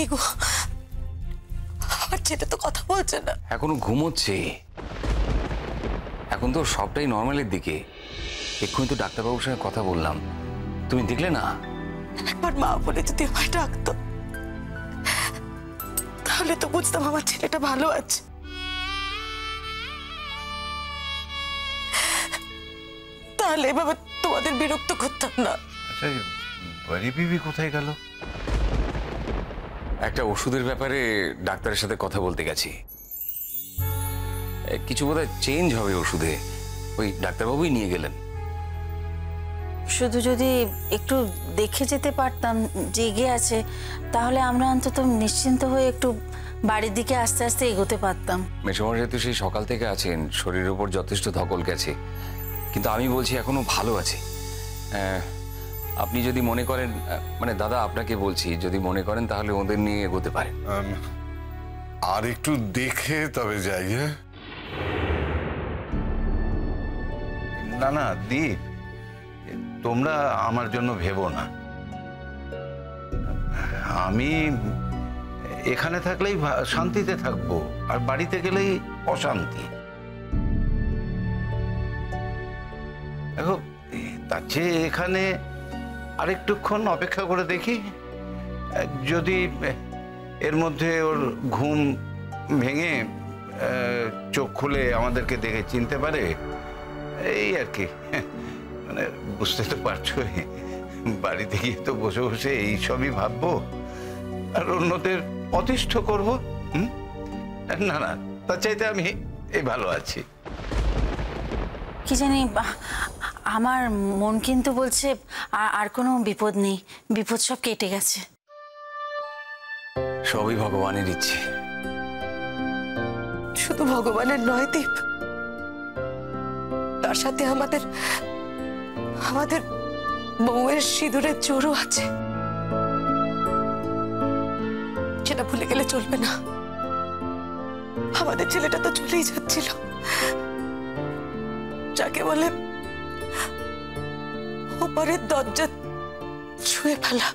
কি গো, আমার ছেলে তো কথা বলছে না। এখনো ঘুমোচ্ছে। এখন তো সবটাই নর্মালের দিকে। এক্ষুনি তো ডাক্তারবাবুর সঙ্গে কথা বললাম, তুমি দেখলে না? একবার মা বলে যদি আমায় ডাকতো, তাহলে তো বুঝতাম আমার ছেলেটা ভালো আছে। তাহলে এভাবে তোমাদের বিরক্ত করতাম না। আচ্ছা, বড়ি বিবি কোথায় গেল? একটা ওষুধের ব্যাপারে ডাক্তারের সাথে কথা বলতে গেছি। কিছু বোধহয় চেঞ্জ হবে ওষুধে, ওই ডাক্তারবাবুই নিয়ে গেলেন। শুধু যদি একটু দেখে যেতে পারতাম জেগে আছে, তাহলে আমরা অন্তত নিশ্চিন্ত হয়ে একটু বাড়ির দিকে আস্তে আস্তে এগোতে পারতাম। মেসোমশাই তো সেই সকাল থেকে আছেন, শরীরের উপর যথেষ্ট ধকল গেছে, কিন্তু আমি বলছি এখনো ভালো আছে। আপনি যদি মনে করেন, মানে দাদা আপনাকে বলছি, যদি মনে করেন তাহলে ওদের নিয়ে এগোতে পারেন। আর একটু দেখে তবে যাই। হ্যাঁ, না না দীপ, তোমরা আমার জন্য ভেবো না। আমি এখানে থাকলেই শান্তিতে থাকবো, আর বাড়িতে গেলেই অশান্তি। দেখো, তার চেয়ে এখানে আরেকটুক্ষণ অপেক্ষা করে দেখি, যদি এর মধ্যে ওর ঘুম ভেঙে চোখ খুলে আমাদেরকে দেখে চিনতে পারে, এই আর কি। মানে বুঝতে তো পারছোই, বাড়িতে গিয়ে তো বসে বসে এইসবই ভাববো আর অন্যদের অতিষ্ঠ করবো। না না, তার চাইতে আমি এই ভালো আছি। কি জানি, আমার মন কিন্তু বলছে আর কোনো বিপদ নেই, বিপদ সব কেটে গেছে। সবই ভগবানের ইচ্ছে। শুধু ভগবানের নয় দীপ, তার সাথে আমাদের বউয়ের সিঁদুরের জোরও আছে। সেটা ভুলে গেলে চলবে না। আমাদের ছেলেটা তো চলেই যাচ্ছিল, যাকে বলে ওপারের দরজা ছুঁয়ে ফেলা।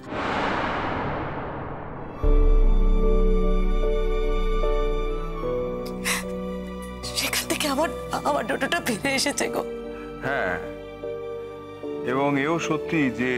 সেখান থেকে আমার ডোটোটা ফিরে এসেছে গো। হ্যাঁ, এবং এও সত্যি যে